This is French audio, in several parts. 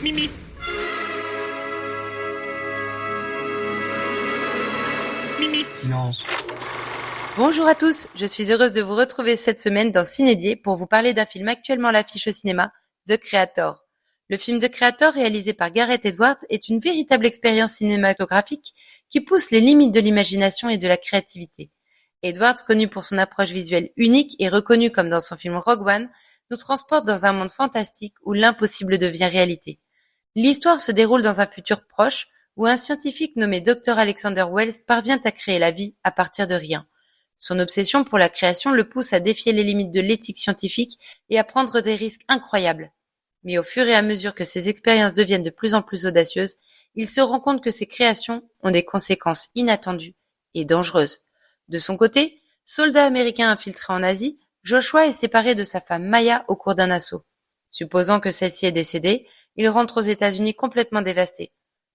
Mimi. Mimi. Silence. Bonjour à tous, je suis heureuse de vous retrouver cette semaine dans Cinédier pour vous parler d'un film actuellement à l'affiche au cinéma, The Creator. Le film The Creator, réalisé par Gareth Edwards, est une véritable expérience cinématographique qui pousse les limites de l'imagination et de la créativité. Edwards, connu pour son approche visuelle unique et reconnu comme dans son film Rogue One, nous transporte dans un monde fantastique où l'impossible devient réalité. L'histoire se déroule dans un futur proche où un scientifique nommé Dr Alexander Wells parvient à créer la vie à partir de rien. Son obsession pour la création le pousse à défier les limites de l'éthique scientifique et à prendre des risques incroyables. Mais au fur et à mesure que ses expériences deviennent de plus en plus audacieuses, il se rend compte que ses créations ont des conséquences inattendues et dangereuses. De son côté, soldat américain infiltré en Asie, Joshua est séparé de sa femme Maya au cours d'un assaut. Supposant que celle-ci est décédée, il rentre aux États-Unis complètement dévasté.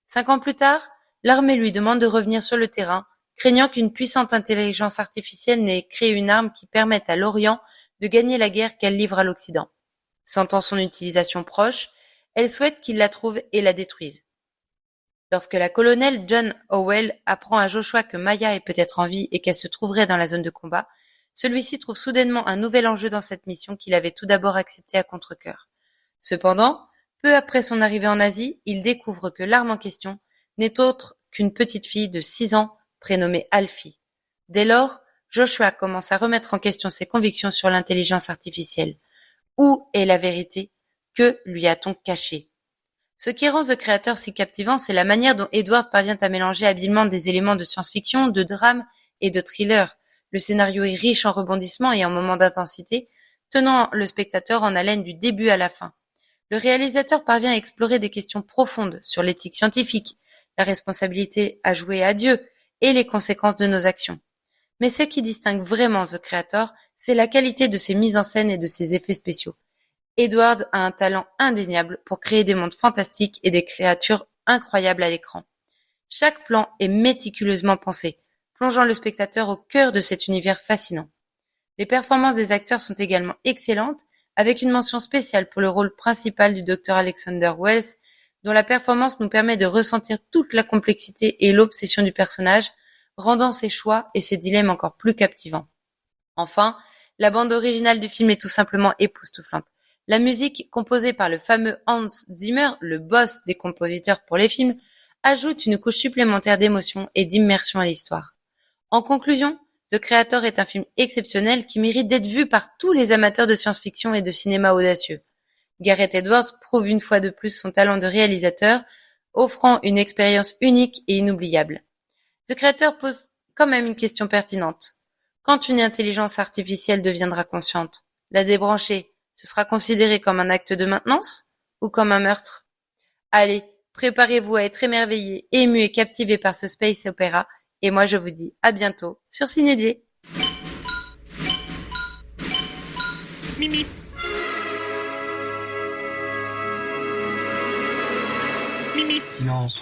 5 ans plus tard, l'armée lui demande de revenir sur le terrain, craignant qu'une puissante intelligence artificielle n'ait créé une arme qui permette à l'Orient de gagner la guerre qu'elle livre à l'Occident. Sentant son utilisation proche, elle souhaite qu'il la trouve et la détruise. Lorsque la colonelle John Howell apprend à Joshua que Maya est peut-être en vie et qu'elle se trouverait dans la zone de combat, celui-ci trouve soudainement un nouvel enjeu dans cette mission qu'il avait tout d'abord acceptée à contre-cœur. Cependant, peu après son arrivée en Asie, il découvre que l'arme en question n'est autre qu'une petite fille de 6 ans prénommée Alfie. Dès lors, Joshua commence à remettre en question ses convictions sur l'intelligence artificielle. Où est la vérité? Que lui a-t-on caché? Ce qui rend The Creator si captivant, c'est la manière dont Edwards parvient à mélanger habilement des éléments de science-fiction, de drame et de thriller. Le scénario est riche en rebondissements et en moments d'intensité, tenant le spectateur en haleine du début à la fin. Le réalisateur parvient à explorer des questions profondes sur l'éthique scientifique, la responsabilité à jouer à Dieu et les conséquences de nos actions. Mais ce qui distingue vraiment The Creator, c'est la qualité de ses mises en scène et de ses effets spéciaux. Edwards a un talent indéniable pour créer des mondes fantastiques et des créatures incroyables à l'écran. Chaque plan est méticuleusement pensé, plongeant le spectateur au cœur de cet univers fascinant. Les performances des acteurs sont également excellentes, avec une mention spéciale pour le rôle principal du Dr Alexander Wells, dont la performance nous permet de ressentir toute la complexité et l'obsession du personnage, rendant ses choix et ses dilemmes encore plus captivants. Enfin, la bande originale du film est tout simplement époustouflante. La musique, composée par le fameux Hans Zimmer, le boss des compositeurs pour les films, ajoute une couche supplémentaire d'émotion et d'immersion à l'histoire. En conclusion, The Creator est un film exceptionnel qui mérite d'être vu par tous les amateurs de science-fiction et de cinéma audacieux. Gareth Edwards prouve une fois de plus son talent de réalisateur, offrant une expérience unique et inoubliable. The Creator pose quand même une question pertinente. Quand une intelligence artificielle deviendra consciente, la débrancher, ce sera considéré comme un acte de maintenance ou comme un meurtre? Allez, préparez-vous à être émerveillés, émus et captivés par ce space opéra, et moi je vous dis à bientôt sur Cinédier. Mimi. Mimi. Silence.